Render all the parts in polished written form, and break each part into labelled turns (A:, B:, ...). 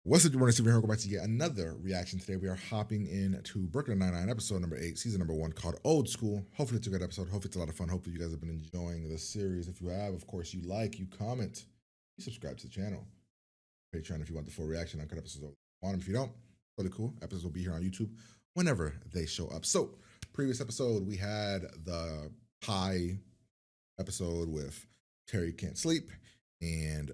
A: What's up, everyone? It's Steven here. Welcome back to yet another reaction. Today we are hopping into Brooklyn Nine-Nine, episode number 8, season number 1, called Old School. Hopefully it's a good episode. Hopefully it's a lot of fun. Hopefully you guys have been enjoying this series. If you have, of course, you like, you comment, you subscribe to the channel. Patreon if you want the full reaction. Uncut episodes on them. If you don't, totally cool. Episodes will be here on YouTube whenever they show up. So, previous episode, we had the pie episode with Terry Can't Sleep, and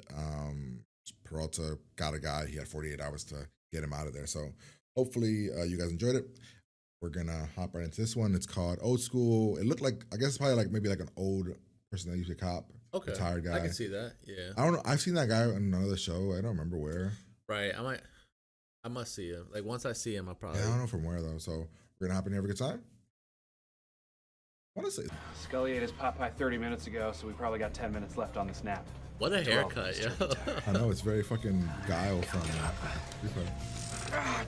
A: Peralta got a guy. He had 48 hours to get him out of there. So hopefully you guys enjoyed it. We're gonna hop right into this one. It's called Old School. It looked like, I guess it's probably like maybe like an old person that used to be a cop.
B: Okay,
A: retired guy.
B: I can see that. Yeah.
A: I don't know. I've seen that guy on another show. I don't remember where.
B: Right. I must see him. Like once I see him, I probably.
A: Yeah, I don't know from where though. So we're gonna hop in here. Have a good time. I want to say
C: Scully ate his pot pie 30 minutes ago, so we probably got 10 minutes left on this nap.
B: What a haircut, yo.
A: I know it's very fucking Guile from.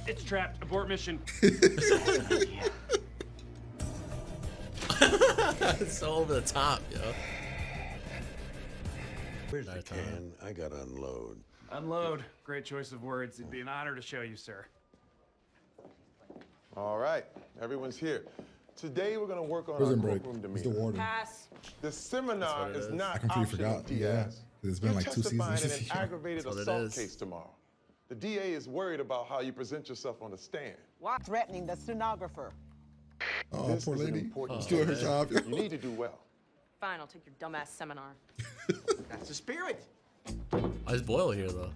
C: It's trapped. Abort mission.
B: It's so over the top, yo.
D: Where's the can? I gotta unload.
C: Unload. Great choice of words. It'd be an honor to show you, sir.
E: All right, everyone's here. Today we're going to work on
A: Prison
E: our
A: break.
E: courtroom
A: It's the
E: demeanor.
A: warden.
F: Pass.
E: The seminar
B: That's what it
E: is
B: is.
E: not
A: I completely
E: optional,
A: forgot. Yeah,
E: Diaz.
A: it's been
E: You're
A: like 2
E: testifying
A: seasons.
E: in an aggravated
B: That's what it
E: assault
B: is.
E: case tomorrow. The DA is worried about how you present yourself on the stand.
F: Threatening the stenographer.
A: Oh,
E: This
A: poor
E: is an
A: lady.
E: important
A: She's doing her
E: case.
A: job.
E: You need to do well.
F: Fine, I'll take your dumbass seminar.
G: That's the spirit.
B: Why is Boyle here though?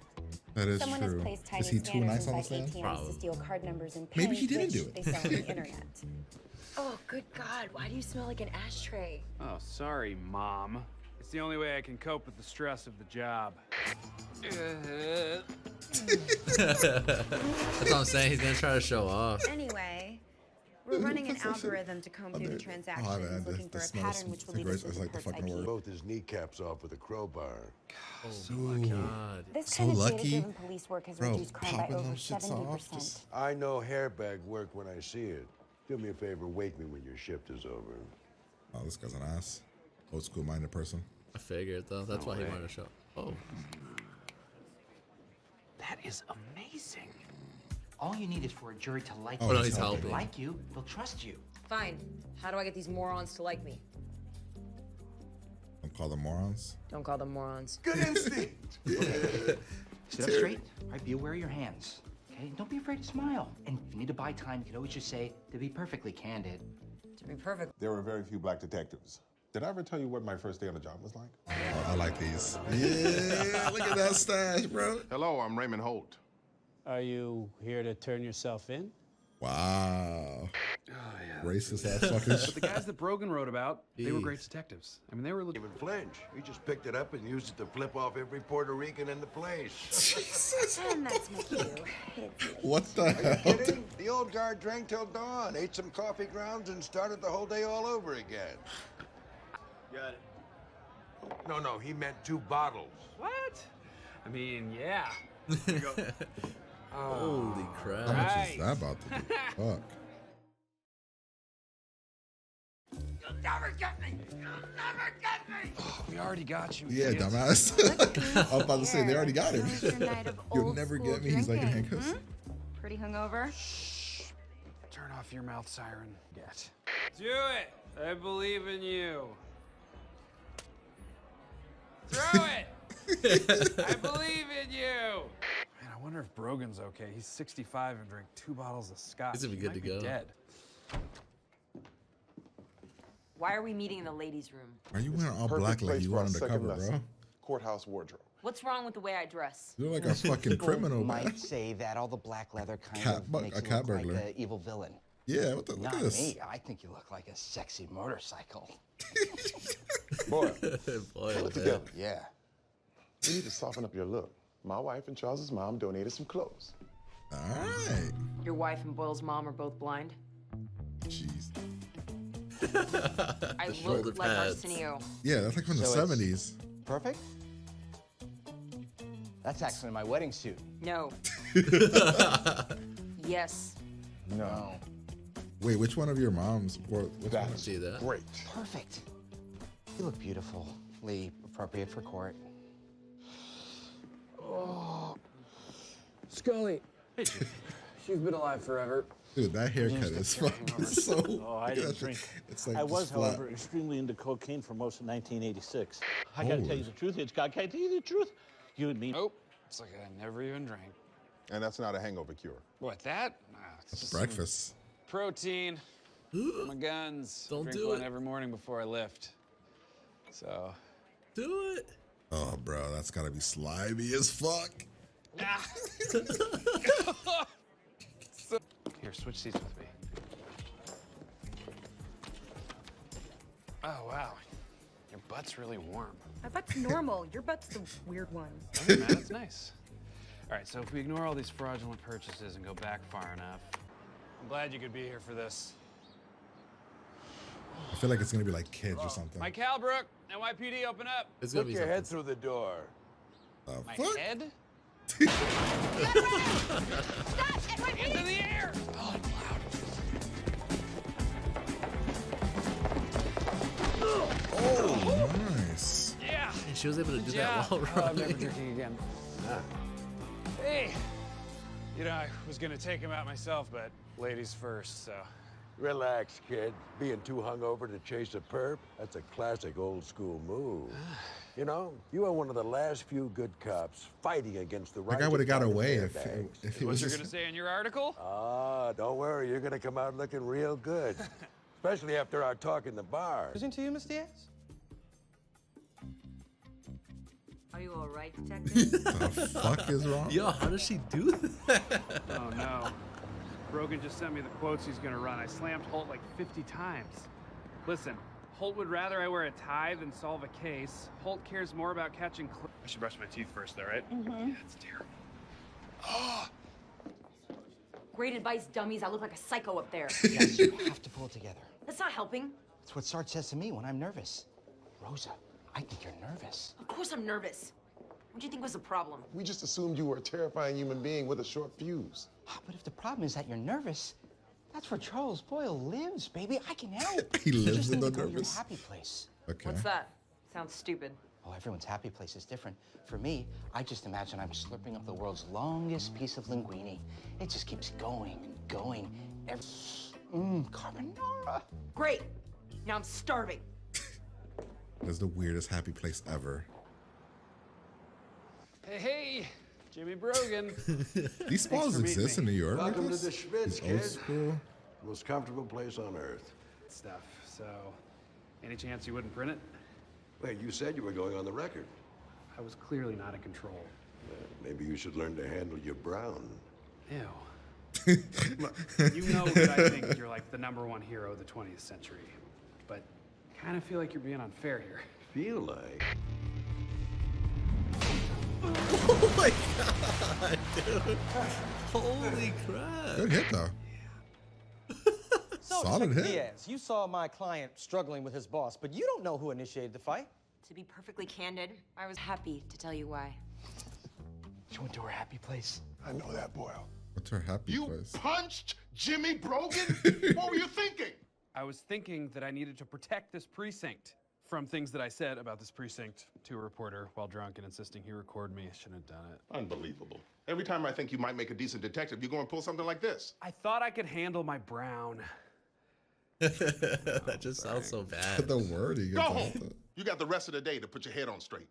A: That is
H: Someone
A: true.
H: has placed
A: Is
H: tiny
A: he too
H: scanners
A: nice on the
H: inside
A: stand?
H: ATMs
B: Probably.
H: to steal card numbers and
A: Maybe
H: pins,
A: he didn't
H: which
A: do it.
H: they sell on the internet.
I: Oh, good God. Why do you smell like an ashtray?
C: Oh, sorry, Mom. It's the only way I can cope with the stress of the job.
B: That's what I'm saying. He's gonna try to show off.
H: Anyway, we're running an algorithm to comb through the
A: Oh,
H: transactions,
A: man,
H: looking for a pattern which will lead us to
A: it's like the
H: Kurt's
A: fucking
H: IP.
A: word.
D: Both his kneecaps off with a crowbar.
B: Oh my God.
H: This
A: So
H: kind of
A: lucky.
H: data-driven police work has
A: Bro,
H: reduced crime by
A: popping
H: over
A: those shits off,
H: 70%.
A: just-
D: I know hairbag work when I see it. Do me a favor, wake me when your shift is over.
A: Oh, this guy's an ass. Old school minded person.
B: I figured though. That's why he wanted to show. Oh.
G: That is amazing. All you need is for a jury to like
A: Oh,
G: you.
B: no, he's
G: If they
B: helping.
G: like you, they'll trust you.
F: Fine. How do I get these morons to like me?
A: Don't call them morons.
F: Don't call them morons.
D: Good instinct!
G: Sit up straight. All right, be aware of your hands. Okay? Don't be afraid to smile. And if you need to buy time, you can always just say, to be perfectly candid.
F: To be perfect.
E: There were very few black detectives. Did I ever tell you what my first day on the job was like?
A: Oh, I like these. Yeah, look at that stash, bro.
E: Hello, I'm Raymond Holt.
J: Are you here to turn yourself in?
A: Wow. Racist ass
C: But the
A: fuckers.
C: guys that Brogan wrote about, they were
B: Jeez.
C: great detectives. I mean, they were legit.
D: Even flinch. He just picked it up and used it to flip off every Puerto Rican in the place.
H: And that's my cue.
A: What the hell?
D: Kidding? The old guard drank till dawn, ate some coffee grounds, and started the whole day all over again.
G: Got it.
D: No, he meant 2 bottles.
C: What? I mean, yeah.
B: Holy crap.
A: How much
C: Right.
A: is that about to be? Fuck.
G: You'll never get me! You'll never get me!
C: We already got you.
A: Yeah,
C: idiot.
A: dumbass. I was about to say, they already got him.
H: How was your night of
A: You'll
H: old
A: never
H: school
A: get me. He's like in
H: drinking,
A: handcuffs.
H: Pretty hungover?
C: Turn off your mouth siren. Get. Do it! I believe in you. Throw it! I believe in you! Man, I wonder if Brogan's okay. He's 65 and drank 2 bottles of scotch.
B: He's gonna be
C: He
B: good
C: might
B: to go.
C: Dead.
F: Why are we meeting in the ladies' room?
A: Are you wearing all
E: Perfect
A: black like
E: place
A: you
E: for
A: were
E: our second
A: undercover, bro?
E: lesson. Courthouse wardrobe.
F: What's wrong with the way I dress?
A: You look like a fucking criminal, man.
G: might say that all the black leather kind
A: Cat
G: of
A: bu-
G: makes
A: a
G: you
A: cat
G: look like
A: burglar.
G: an evil villain.
A: Yeah, what the? Look
G: Not
A: at this.
G: me. I think you look like a sexy motorcycle.
E: Boy,
B: Boy,
E: pull
B: man.
E: it together.
G: Yeah.
E: You need to soften up your look. My wife and Charles's mom donated some clothes.
A: All right.
F: Your wife and Boyle's mom are both blind.
A: Jeez.
F: I
B: shoulder
F: look like
B: pads.
F: Arsenio.
A: Yeah, that's like from the
G: So it's-
A: 70s.
G: Perfect? That's actually my wedding suit.
F: No. Yes.
G: No.
A: Wait, which one of your moms? Which one?
E: That's
B: See that?
E: great.
G: Perfect. You look beautifully appropriate for court.
C: Scully. She's been alive forever.
A: Dude, that haircut is fucking so.
J: Oh, I didn't drink.
A: It's like
J: I was,
A: just flat.
J: however, extremely into cocaine for most of 1986. I gotta tell you the truth, Hitchcock. Can I tell you the truth? You and me.
C: Nope. It's like I never even drank.
E: And that's not a hangover cure.
C: What, that? Nah, it's
A: That's
C: just
A: breakfast.
C: protein. My guns.
B: Don't
C: Drink
B: do
C: one
B: it.
C: every morning before I lift. So.
B: Do it.
A: Oh, bro, that's gotta be slimy as fuck.
C: Here, switch seats with me. Oh, wow. Your butt's really warm.
H: My butt's normal. Your butt's the weird one.
C: Hey, man, that's nice. All right, so if we ignore all these fraudulent purchases and go back far enough, I'm glad you could be here for this.
A: I feel like it's gonna be like kids or something.
C: Mike Halbrook, NYPD, open up.
B: It's gonna be something.
D: through the door.
C: My
A: Fuck?
C: head?
H: Stop!
C: Into the air! Oh,
A: Oh, nice.
C: yeah.
B: And she was able to do
C: Yeah.
B: that while
C: Oh, I'm never
B: running.
C: drinking again. Hey, you know, I was gonna take him out myself, but ladies first, so.
D: Relax, kid. Being too hungover to chase a perp, that's a classic old school move. You know, you are one of the last few good cops fighting against the right.
A: That guy would have got away if he
C: What
A: was
C: you're
A: just.
C: gonna say in your article?
D: Ah, don't worry, you're gonna come out looking real good. Especially after our talk in the bar.
G: Listen to you, Miss Diaz?
F: Are you all right, detective?
A: The fuck is wrong?
B: Yo, how does she do that?
C: Oh no. Brogan just sent me the quotes he's gonna run. I slammed Holt like 50 times. Listen, Holt would rather I wear a tie than solve a case. Holt cares more about catching I should brush my teeth first though, right? Yeah, it's terrible.
F: Great advice, dummies. I look like a psycho up there.
G: Yes, you have to pull it together.
F: That's not helping.
G: That's what Sarge says to me when I'm nervous. Rosa, I think you're nervous.
F: Of course I'm nervous. What do you think was the problem?
E: We just assumed you were a terrifying human being with a short fuse.
G: But if the problem is that you're nervous, that's where Charles Boyle lives, baby. I can help.
A: He
G: You
A: lives
G: just
A: in
G: need
A: the
G: to go to your
A: nervous.
G: happy place.
A: Okay.
F: What's that? Sounds stupid.
G: Oh, everyone's happy place is different. For me, I just imagine I'm slurping up the world's longest piece of linguine. It just keeps going and going. Carbonara.
F: Great. Now I'm starving.
A: That's the weirdest happy place ever.
C: Hey, hey, Jimmy Brogan.
A: These spas
C: for meeting
A: exist
C: me.
A: in New York.
D: Welcome to
A: Marcus?
D: the Schmitz,
A: These old
D: kid.
A: school.
D: Most comfortable place on earth.
C: Stuff. So, any chance you wouldn't print it?
D: Wait, you said you were going on the record.
C: I was clearly not in control.
D: Maybe you should learn to handle your brown.
C: Ew. Look, you know that I think you're like the #1 hero of the 20th century, but kind of feel like you're being unfair here.
D: Feel like?
B: Oh my god, dude. Holy crap.
A: Good hit though.
K: So,
A: Solid
K: Detective
A: hit.
K: Diaz, you saw my client struggling with his boss, but you don't know who initiated the fight.
F: To be perfectly candid, I was happy to tell you why.
G: You went to her happy place.
E: I know that, Boyle.
A: What's her happy place?
E: Punched Jimmy Brogan? What were you thinking?
C: I was thinking that I needed to protect this precinct from things that I said about this precinct to a reporter while drunk and insisting he record me. I shouldn't have done it.
E: Unbelievable. Every time I think you might make a decent detective, you go and pull something like this.
C: I thought I could handle my brown.
B: That just sounds so bad.
A: The word he
E: Go
A: gets
E: home.
A: out there.
E: You got the rest of the day to put your head on straight.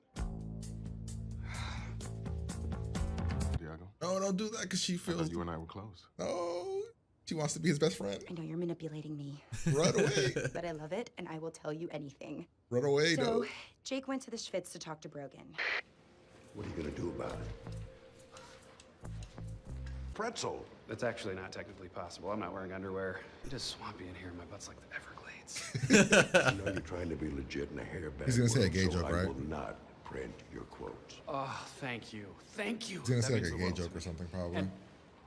E: Diego,
A: No, don't do that because she feels.
E: you and I were close.
A: No, she wants to be his best friend.
H: I know you're manipulating me,
A: Run away.
H: but I love it, and I will tell you anything.
A: Run away,
H: So,
A: though.
H: Jake went to the Schwitz to talk to Brogan.
D: What are you gonna do about it? Pretzel.
C: That's actually not technically possible. I'm not wearing underwear. It is swampy in here. My butt's like the Everglades.
D: I know you're trying to be legit in a hairband.
A: He's gonna say a
D: world,
A: gay
D: so
A: joke,
D: I
A: right?
D: will not print your quotes.
C: Oh, thank you. Thank you.
A: He's gonna
C: That
A: say like
C: means
A: a
C: the
A: gay
C: world to
A: joke or
C: me.
A: something, probably.
C: And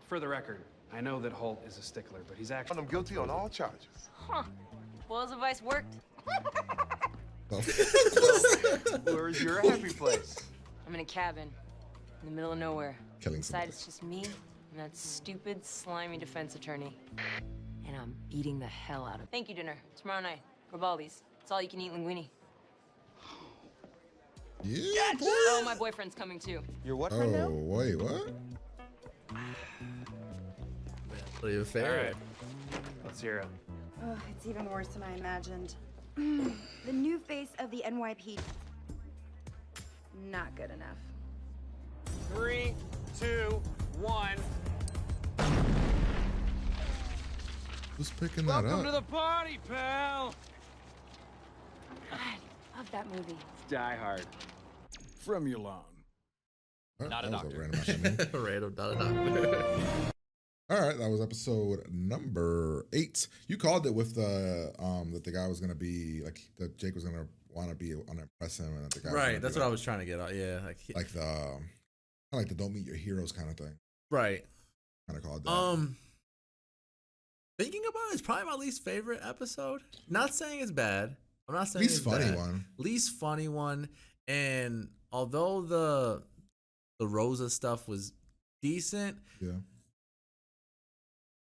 C: for the record, I know that Holt is a stickler, but he's actually.
E: I'm guilty on all charges.
F: Huh. Boyle's advice worked.
C: Where's your happy place?
F: I'm in a cabin in the middle of nowhere.
A: Killing
F: Inside,
A: somebody.
F: it's just me and that stupid, slimy defense attorney. And I'm beating the hell out of. Thank you, dinner. Tomorrow night. Gribaldi's. It's all you can eat linguine.
A: Yeah, boy.
F: Oh, my boyfriend's coming too.
K: Your what right
A: Oh,
K: now?
A: wait, what?
B: Not even fair.
C: All right. Let's hear it.
H: Oh, it's even worse than I imagined. The new face of the NYPD. Not good enough.
C: 3, 2, 1.
A: Who's picking that
C: Welcome to
A: up?
C: the party, pal.
H: God, love that movie.
C: It's Die Hard. From Yulon.
A: Not
C: a doctor.
A: Random ass name.
B: Random, not a doctor.
A: All right, that was episode number 8. You called it with the that the guy was gonna be like that Jake was gonna want to be on impress him, and that the guy was
B: Right,
A: gonna
B: that's
A: be
B: what I
A: like,
B: was trying to get at. Yeah,
A: like the kind of like the don't meet your heroes kind of thing.
B: right.
A: Kind of called that.
B: Thinking about it, it's probably my least favorite episode. Not saying it's bad. I'm not saying
A: Least
B: it's
A: funny
B: bad.
A: one.
B: Least funny one. And although the Rosa stuff was decent,
A: Yeah.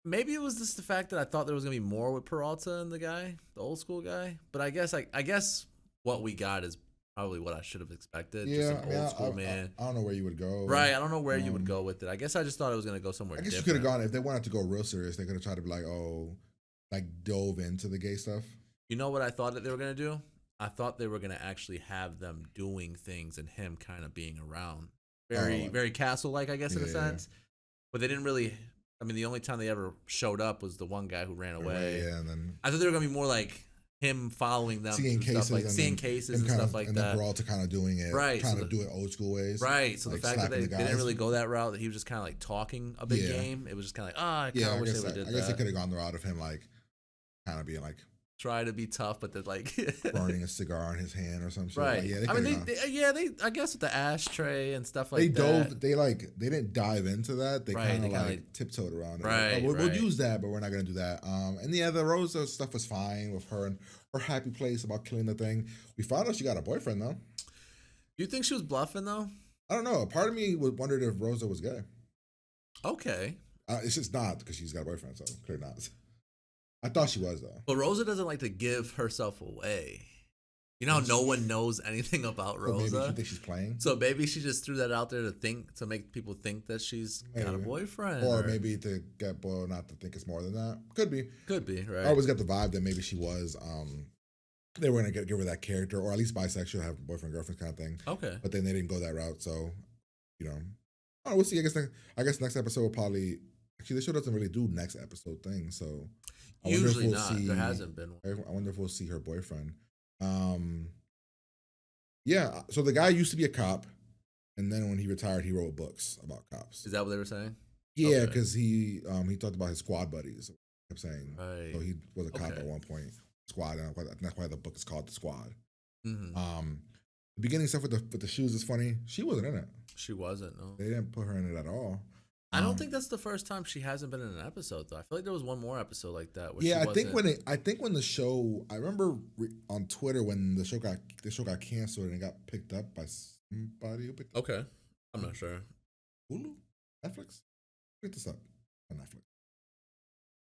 B: maybe it was just the fact that I thought there was gonna be more with Peralta and the guy, the old school guy. But I guess what we got is probably what I should have expected.
A: Yeah,
B: just
A: I
B: an
A: mean,
B: old school man.
A: I don't know where you would go.
B: Right, I don't know where you would go with it. I guess I just thought it was gonna go somewhere
A: I guess
B: different.
A: you could have gone if they wanted to go real serious. They could have tried to be like, oh, like dove into the gay stuff.
B: You know what I thought that they were gonna do? I thought they were gonna actually have them doing things and him kind of being around, very castle-like, I guess, in a
A: Yeah.
B: sense. But they didn't really. I mean, the only time they ever showed up was the one guy who ran away.
A: Yeah, and then
B: I thought they were gonna be more like him following them,
A: seeing
B: through
A: cases,
B: stuff like
A: and
B: seeing
A: then
B: cases
A: him
B: and
A: kind
B: stuff
A: of,
B: like
A: and
B: that.
A: then Peralta kind of doing it,
B: Right,
A: trying
B: so
A: to do it old school ways.
B: Right. So
A: like
B: the fact that
A: slapping
B: they
A: the
B: didn't
A: guys.
B: really go that route, that he was just kind of like talking a big
A: Yeah.
B: game. It was just kind of like, I kind
A: Yeah,
B: of
A: I
B: wish
A: guess,
B: they would have
A: I
B: did
A: guess they
B: that.
A: could have gone the route of him like kind of being like
B: Try to be tough, but then like
A: burning a cigar in his hand or some shit.
B: right.
A: Like, yeah, they
B: I mean,
A: could've gone.
B: they I guess with the ashtray and stuff like
A: They
B: that.
A: dove. They didn't dive into that. They
B: Right,
A: kind
B: they
A: of
B: kinda
A: like tiptoed around it.
B: Right,
A: Like, oh, we'll
B: right.
A: use that, but we're not gonna do that. And yeah, the Rosa stuff was fine with her and her happy place about killing the thing. We found out she got a boyfriend though.
B: Do you think she was bluffing though?
A: I don't know. A part of me wondered if Rosa was gay.
B: Okay.
A: It's just not because she's got a boyfriend, so clearly not. I thought she was though.
B: But Rosa doesn't like to give herself away. You know how no one knows anything about
A: Or maybe
B: Rosa?
A: she thinks she's playing.
B: So maybe she just threw that out there to make people think that she's got a
A: Maybe.
B: boyfriend.
A: Or maybe to get Boyle not to think it's more than that. Could be.
B: Could be, right?
A: I always got the vibe that maybe she was. They were gonna give her that character, or at least bisexual, have boyfriend girlfriend kind of thing.
B: Okay.
A: But then they didn't go that route, so you know. Oh, we'll see. I guess next episode will probably. Actually, the show doesn't really do next episode things, so I wonder if
B: Usually
A: we'll
B: not.
A: see-
B: There hasn't been one.
A: I wonder if we'll see her boyfriend. Yeah. So the guy used to be a cop, and then when he retired, he wrote books about cops.
B: Is that what they were saying?
A: Yeah,
B: Okay.
A: because he talked about his squad buddies. He kept saying,
B: Right.
A: so he was a cop
B: Okay.
A: at one point. Squad, and that's why the book is called The Squad.
B: Mhm.
A: The beginning stuff with the shoes is funny. She wasn't in it.
B: She wasn't. No.
A: They didn't put her in it at all.
B: I don't think that's the first time she hasn't been in an episode though. I feel like there was one more episode like that. Where
A: Yeah,
B: she
A: I think
B: wasn't-
A: when the show, I remember on Twitter when the show got canceled and it got picked up by somebody who picked it up.
B: Okay, I'm not sure.
A: Hulu, Netflix, picked this up on Netflix.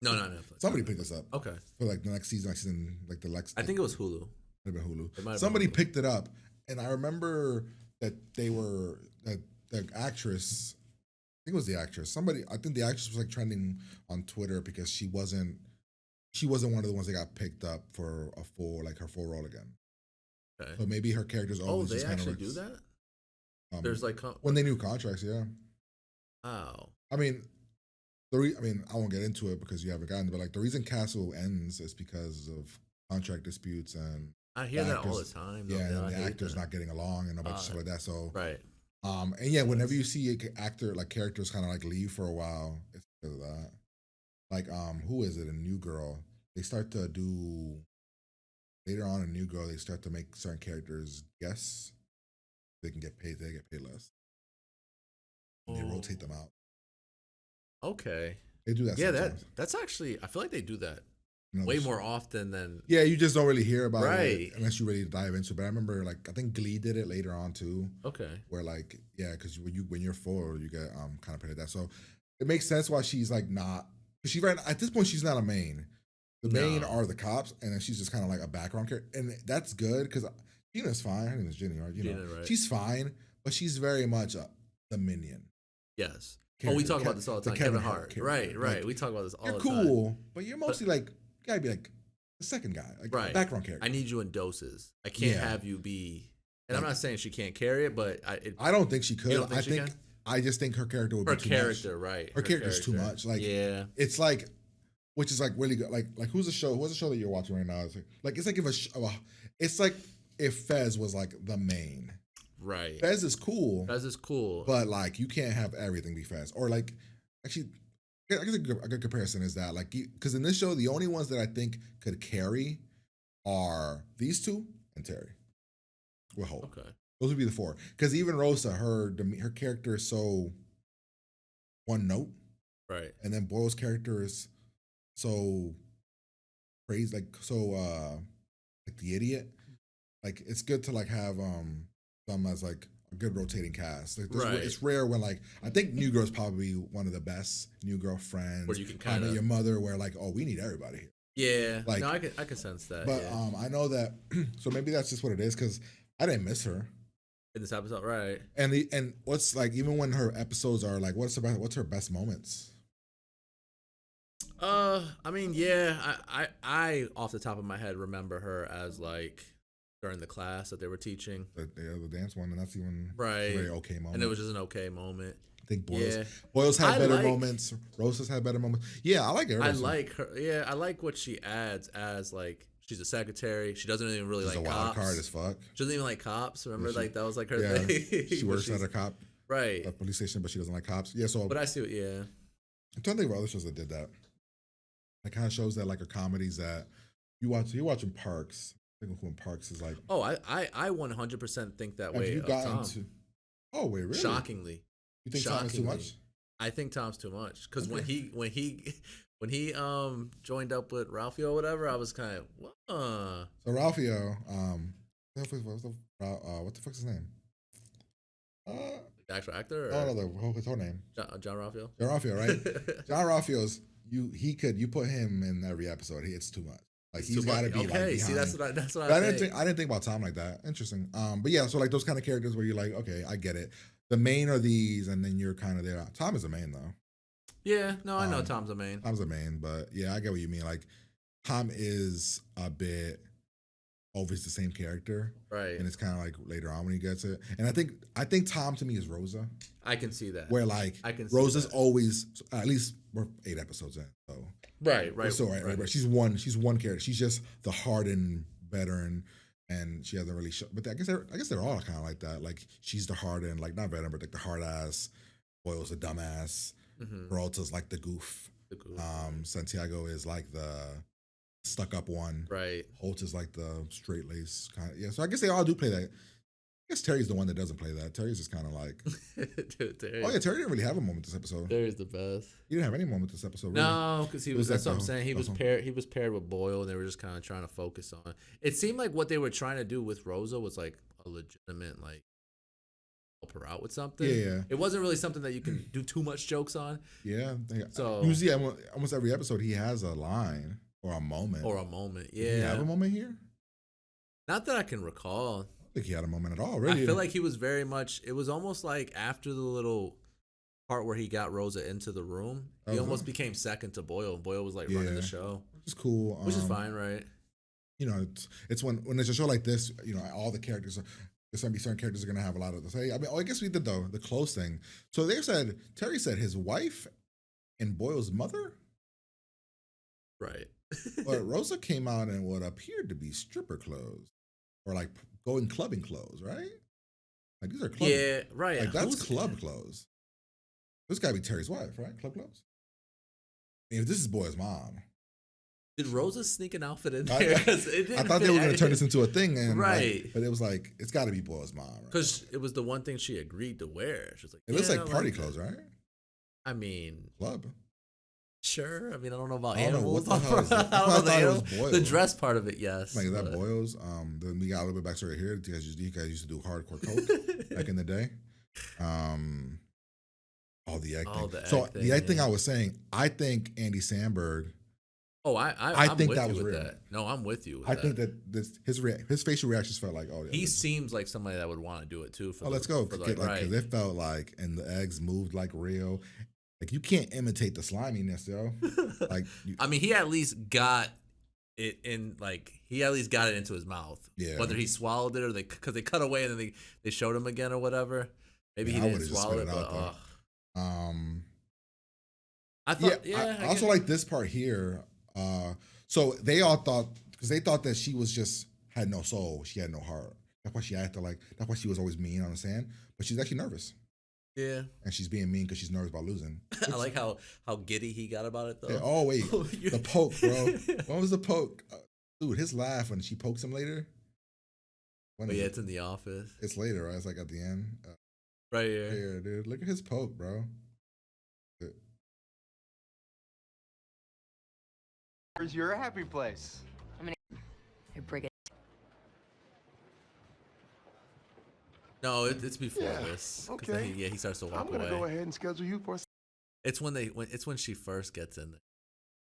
B: No, not Netflix.
A: Somebody picked this up.
B: Okay.
A: For like the next season, like the next.
B: I think it was Hulu.
A: Might have been
B: It might
A: Hulu.
B: have
A: Somebody
B: been Hulu.
A: picked it up, and I remember that the actress. I think it was the actress. I think the actress was like trending on Twitter because she wasn't one of the ones that got picked up for her full role again.
B: Okay.
A: So maybe her character's
B: Oh,
A: always
B: they
A: just kind of
B: actually do that. There's like
A: when they knew contracts, yeah.
B: oh,
A: I mean, I won't get into it because you haven't gotten, but like the reason Castle ends is because of contract disputes and
B: I hear
A: the
B: that all the
A: actors-
B: time. though.
A: Yeah, and
B: I
A: the
B: hate
A: actors
B: that.
A: not getting along and a bunch of stuff like that. So
B: Right.
A: and yeah, whenever you see an actor like characters kind of like leave for a while, it's because of that. Like who is it? A New Girl. They start to do later on in New Girl. They start to make certain characters guess. They can get paid. They get paid less. And they rotate them out.
B: Okay.
A: They do that.
B: Yeah,
A: sometimes.
B: that's actually. I feel like they do that
A: You know,
B: way
A: just-
B: more often than.
A: Yeah, you just don't really hear about
B: Right.
A: it unless you really dive into it. But I remember, like, I think Glee did it later on too.
B: Okay.
A: Where like, yeah, because when you're full, you get kind of paid like that. So it makes sense why she's like not. Cause she right at this point she's not a main. The main
B: No.
A: are the cops, and then she's just kind of like a background character, and that's good because Gina's fine. Her name is Ginny, right? You know,
B: Gina, right.
A: she's fine, but she's very much the minion.
B: Yes. Oh, we
A: character,
B: talk about this all the time. Kevin Hart.
A: character.
B: Right.
A: Like,
B: We talk about this all
A: you're
B: the time.
A: cool, but you're mostly like you gotta be like the second guy, like
B: Right.
A: a background character.
B: I need you in doses. I can't
A: Yeah.
B: have you be. And I'm not saying she can't carry it, but
A: I don't think she could.
B: You don't think she can?
A: I just think her character would
B: her
A: be too
B: character,
A: much.
B: right?
A: Her character's too
B: character.
A: much. Like
B: yeah,
A: it's like, which is like really good. Like who's the show? What's the show that you're watching right now? It's like it's like if Fez was like the main.
B: right.
A: Fez is cool.
B: Fez is cool,
A: But like you can't have everything be Fez. Or like actually, I guess a good comparison is that like because in this show the only ones that I think could carry are these two and Terry. With Holt.
B: okay.
A: Those would be the four. Because even Rosa, her character is so one note,
B: Right.
A: and then Boyle's character is so crazy, like like the idiot. Like it's good to like have them as like a good rotating cast. Like,
B: Right.
A: It's rare when like I think New Girl's probably one of the best. New Girl Friends,
B: Where you can
A: How I Met
B: kinda-
A: Your Mother, where like we need everybody here.
B: Yeah.
A: Like-
B: no, I can sense that.
A: But
B: yeah.
A: I know that so maybe that's just what it is because I didn't miss her.
B: In this episode, right?
A: And what's like even when her episodes are like what's her best moments?
B: I mean, yeah, I off the top of my head remember her as like during the class that they were teaching.
A: The dance one, and that's even
B: Right.
A: a very okay moment.
B: And it was just an okay moment.
A: I think
B: Yeah.
A: Boyle's had
B: I
A: better
B: like-
A: moments. Rosa's had better moments. Yeah, I like her.
B: I like her. Yeah, I like what she adds as like she's a secretary. She doesn't even really
A: She's
B: like
A: a wild
B: cops.
A: card as fuck.
B: She doesn't even like cops. Remember,
A: Yeah, she-
B: like that was like her
A: Yeah,
B: thing.
A: she
B: But
A: works
B: she's-
A: at a cop,
B: right.
A: a police station, but she doesn't like cops. Yeah, so
B: But I see what. Yeah.
A: I'm trying to think of other shows that did that. Like kind of shows that like are comedies that you watch. You're watching Parks. I think when Parks is like.
B: Oh, I 100% think that
A: Have
B: way
A: you
B: of
A: gotten
B: Tom.
A: to? Oh wait, really?
B: Shockingly.
A: You think Tom is too much?
B: I think Tom's too much because
A: Okay.
B: when he joined up with Ralphie or whatever, I was kind of what?
A: So Ralphio, what the fuck's his name?
B: The actual actor? Or
A: Oh no, his whole name.
B: John Ralphio.
A: John Ralphio, right? John Ralphio's you put him in every episode. It's too much. Like
B: It's
A: he's
B: too
A: got to
B: much.
A: be like
B: Okay, see,
A: behind.
B: that's what
A: But
B: I
A: didn't
B: think.
A: I didn't think about Tom like that. Interesting. But yeah, so like those kind of characters where you're like, okay, I get it. The main are these, and then you're kind of there. Tom is the main though.
B: Yeah, no, I know
A: Um,
B: Tom's the main.
A: Tom's the main, but yeah, I get what you mean. Like Tom is a bit always the same character,
B: Right.
A: and it's kind of like later on when he gets it. And I think Tom to me is Rosa,
B: I can see that.
A: where like
B: I can see
A: Rosa's
B: that.
A: always at least we're 8 episodes in, so
B: Right,
A: we're
B: right,
A: still right.
B: right.
A: She's one character. She's just the hardened veteran, and she hasn't really. But I guess they're all kind of like that. Like she's the hardened, like not veteran, but like the hard ass. Boyle's a dumbass.
B: Mhm.
A: Peralta's like the goof.
B: The goof.
A: Santiago is like the stuck up one.
B: Right.
A: Holt is like the straight lace kind of. Yeah, so I guess they all do play that. I guess Terry's the one that doesn't play that. Terry's just kind of like.
B: Dude, Terry,
A: Oh yeah, Terry didn't really have a moment this episode.
B: Terry's the best.
A: He didn't have any moment this episode. Really.
B: No, because he
A: It
B: was.
A: was
B: That's
A: like
B: what I'm
A: the-
B: saying. He
A: the
B: was
A: whole-
B: paired. He was paired with Boyle, and they were just kind of trying to focus on. It seemed like what they were trying to do with Rosa was like a legitimate like help her out with something.
A: Yeah.
B: It wasn't really something that you can do too much jokes on
A: Yeah.
B: So-
A: usually, almost every episode, he has a line or a moment.
B: or a moment.
A: Did he have
B: Yeah.
A: a moment here?
B: Not that I can recall.
A: I think he had a moment at all. Really,
B: I feel like he was very much. It was almost like after the little part where he got Rosa into the room, he
A: Uh-huh.
B: almost became second to Boyle. Boyle was like running
A: Yeah.
B: the show,
A: it's cool.
B: which is fine, right?
A: You know, it's when it's a show like this. You know, all the characters. There's gonna be certain characters are gonna have a lot of to say. I mean, I guess we did the close thing. So Terry said his wife and Boyle's mother,
B: Right.
A: but Rosa came out in what appeared to be stripper clothes or like going clubbing clothes, right? Like these are club.
B: Yeah, right.
A: Like that's
B: Who's-
A: club clothes. This gotta be Terry's wife, right? Club clothes. I mean, if this is Boyle's mom,
B: Did Rosa sneak an outfit in
A: I-
B: there?
A: I-
B: 'Cause it
A: I
B: didn't
A: thought they
B: fit
A: were gonna turn this
B: any-
A: into a thing, and
B: Right.
A: but it was like it's got to be Boyle's mom, right?
B: Because it was the one thing she agreed to wear. She was like,
A: It looks
B: "Yeah,
A: like
B: I
A: party
B: that."
A: clothes, right?
B: I mean,
A: Club.
B: sure. I mean, I don't know about
A: I don't know,
B: animals.
A: what the hell is that?
B: I don't know
A: I
B: the
A: thought it was
B: animal- the
A: Boyle.
B: dress part of it, yes.
A: Like is that
B: but-
A: Boyle's? Then we got a little bit backstory here. You guys used to do hardcore coke back in the day. All the egg
B: Oh,
A: thing.
B: the
A: So
B: egg
A: the
B: thing,
A: egg thing
B: yeah.
A: I was saying, I think Andy Samberg.
B: Oh,
A: I
B: I'm
A: think
B: with
A: that
B: you
A: was
B: with
A: real.
B: that. No, I'm with you. With
A: I
B: that.
A: think that his facial reactions felt like, oh, yeah,
B: He
A: this-
B: seems like somebody that would want to do it too. For
A: oh, let's go.
B: For
A: Because
B: right.
A: it felt like, and the eggs moved like real, Like you can't imitate the sliminess, yo. Like
B: I mean, he at least got it in, like he at least got it into his mouth.
A: Yeah.
B: Whether he swallowed it or because they cut away and then they showed him again or whatever. Maybe
A: Yeah,
B: he
A: I
B: didn't
A: would've just
B: swallow
A: spit
B: it,
A: it out,
B: but
A: though.
B: I thought, yeah.
A: I also like this part here. So they all thought, because they thought that she was just had no soul, she had no heart. That's why she acted like. That's why she was always mean on the sand. But she's actually nervous,
B: Yeah.
A: and she's being mean because she's nervous about losing.
B: I like how giddy he got about it though.
A: Yeah, oh wait, the poke, bro. What was the poke? Dude, his laugh when she pokes him later. When
B: But
A: is
B: yeah,
A: it?
B: it's in the office.
A: It's later, right? It's like at the end.
B: Right here.
A: Right here, dude. Look at his poke, bro.
L: Where's your happy place?
F: Here, bring it.
B: No, it's before
E: Yeah,
B: this. 'Cause
E: okay.
B: then he starts to walk
E: I'm gonna
B: away.
E: go ahead and schedule you for.
B: It's when she first gets in there.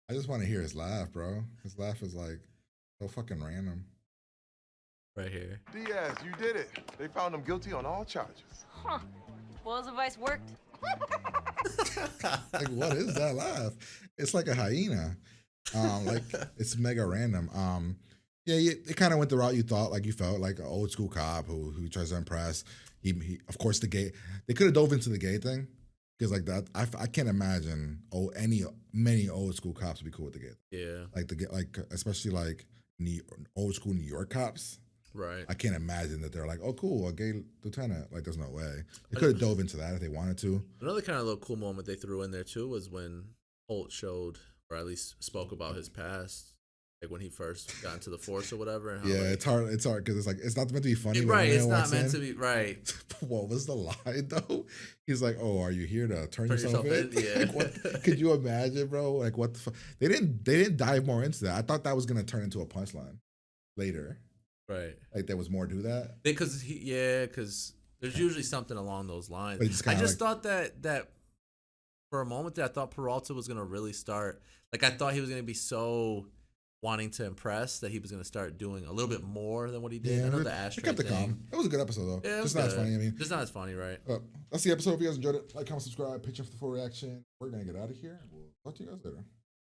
A: I just want to hear his laugh, bro. His laugh is like so fucking random.
B: Right here.
E: Diaz, you did it. They found him guilty on all charges.
F: Huh. Spoils advice worked.
A: Like, what is that laugh? It's like a hyena. Like it's mega random. Yeah, it kind of went the route you thought, like you felt like an old school cop who tries to impress. He of course the gay. They could have dove into the gay thing because like that. I can't imagine many old school cops would be cool with the gay.
B: Yeah.
A: Like especially like old school New York cops.
B: Right.
A: I can't imagine that they're like, oh, cool, a gay lieutenant. Like, there's no way. They could have dove into that if they wanted to.
B: Another kind of little cool moment they threw in there too was when Holt showed, or at least spoke about his past, like when he first got into the force or whatever. And how,
A: Yeah,
B: like,
A: it's hard because it's like it's not meant to be funny. when
B: right.
A: a man
B: It's not
A: walks
B: meant
A: in.
B: to be right.
A: What was the line though? He's like, "Oh, are you here to turn yourself in?"
B: Yeah.
A: Like, what, could you imagine, bro? Like, what the fuck? They didn't dive more into that. I thought that was gonna turn into a punchline later.
B: Right.
A: Like there was more to that.
B: Because there's usually something along those lines.
A: But it's
B: I
A: kinda
B: just thought that for a moment there, I thought Peralta was gonna really start. Like I thought he was gonna be so wanting to impress that he was gonna start doing a little bit more than what he did. I know the
A: it
B: ashtray
A: kept it
B: thing.
A: calm. It was a good episode though.
B: Yeah, it was
A: just not as
B: good.
A: funny. I mean,
B: just not as funny, right?
A: That's the episode. If you guys enjoyed it, like, comment, subscribe, picture for the full reaction. We're gonna get out of here. We'll talk to you guys later.